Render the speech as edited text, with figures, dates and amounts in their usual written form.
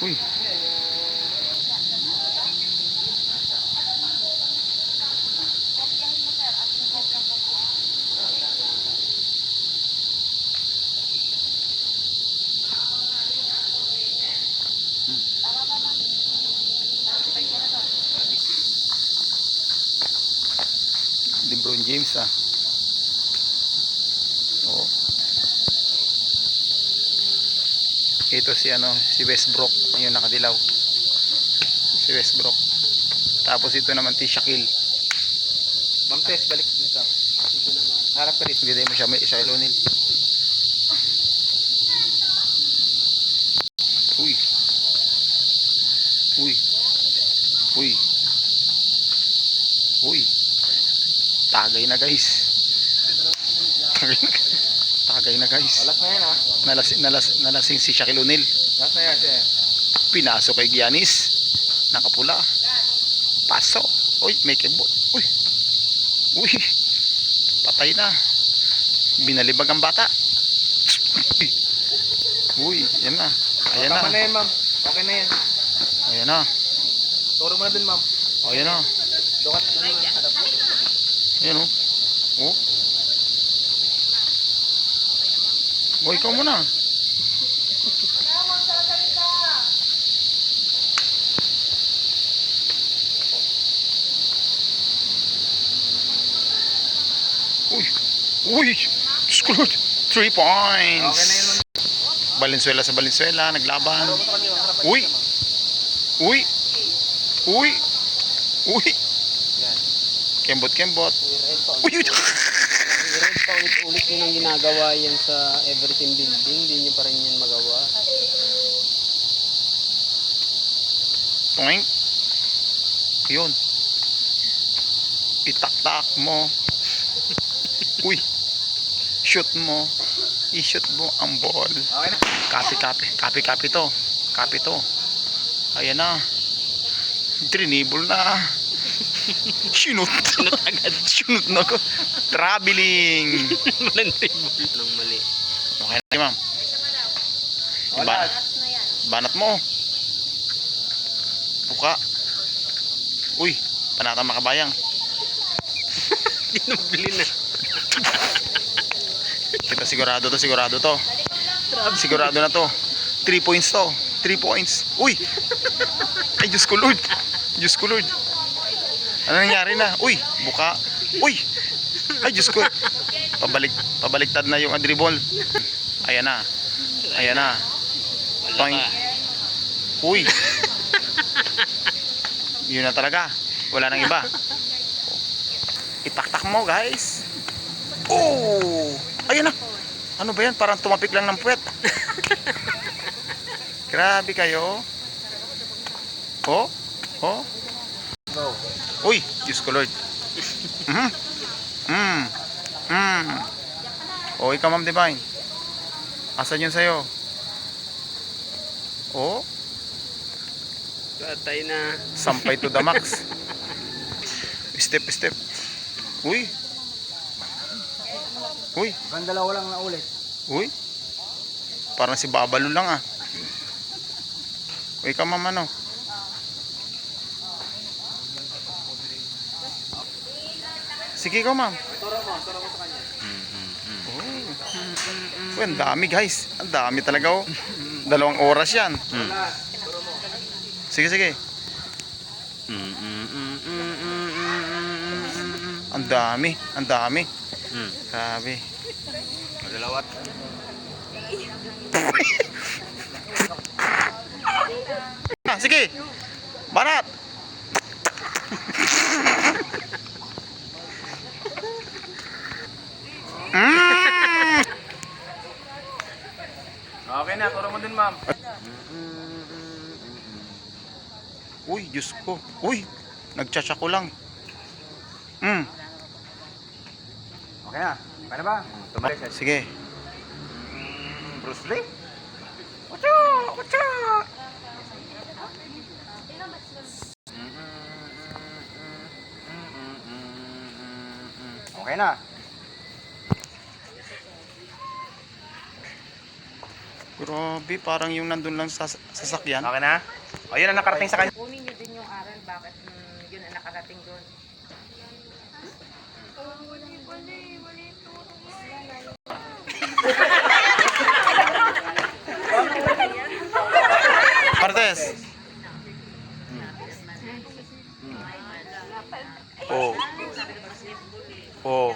Uy. LeBron James ah. Oh. Ito si si Westbrook, yung nakadilaw. Si Westbrook. Tapos ito naman si Shaquille. Ma'am Tess, balik dito. Dito naman. Harap ka dito. Hindi mo siya may Shaquille O'Neal. Uy. Uy. Uy. Uy. Tagay na guys. Tagay na guys. Alas na yan ha. Nalasing si Shaquille O'Neal. Alas na yan siya. Pinasok kay Giannis. Nakapula. Paso. Uy, may kebo. Uy. Uy. Patay na. Binalibag ang bata. Uy, yan na. Ayan na. Tama na yan ma'am. Okay na yan. Ayan na. Turo mo na dun ma'am. Ayan na. Sukat. Ayan o. Oh. Oh, ikaw muna. Uy. Uy. Screwed. 3 points. Okay na yun ma'am. Valenzuela sa Valenzuela. Naglaban. Uy. Uy. Uy. Uy. Yan. Kembot. Uy. Red pa ulit-ulit nyo nang ginagawa yan sa Everything Building, hindi nyo pa rin yan magawa. Toink. Yun. Itaktak mo. Uy. Shoot mo. I-shoot mo ang ball. Okay na. Copy to. Copy to. Ayan na. Trinibol na. Sinut agad. Sinut na ko. Traveling. Walang table ng mali. Okay na ma'am. Wala. Banat mo. Buka. Uy. Panata makabayang. Dinubli na. Kita sigurado to. Sigurado na to. 3 points to. 3 points. Uy. Ay Diyos ko Lord. Ano nangyari na? Uy. Buka. Uy. Ay Diyos ko. Pabaliktad na yung dribble. Ayan na. Toing. Uy. Yun na talaga. Wala nang iba. Itaktak mo guys. Oh. Ayan na. Ano ba yan? Parang tumapik lang ng puwet. Grabe kayo. Oh. Go. Uy, Diyos ko Lord. Oh, ikaw Ma'am Divine. Asan yun sa'yo? Oh, Patay na. sampay to the max. Step. Uy. Ang dalawa lang na ulit. Uy. Parang si Babalo lang ah. Uy, ikaw Ma'am ano? Sige ikaw Ma'am. Turo mo sa kanya. Uy, ang dami guys. Ang dami talaga oh. 2 oras yan. Wala. Turo mo. Sige. Ang dami. Grabe. Madalawat. Sige. Barat. Okay na, turo mo din ma'am. Uy, Diyos ko. Uy, nagtsatsa ko lang. Okay na. Okay na ba? Tumalik siya. Sige. Bruce Lee? Okay na. Grabe, parang yung nandun lang sa sasakyan. Okay na? O, yun ang nakarating sa kanya. Kunin niyo din yung aral, bakit yun ang nakarating doon. Martes. Oh. Oh.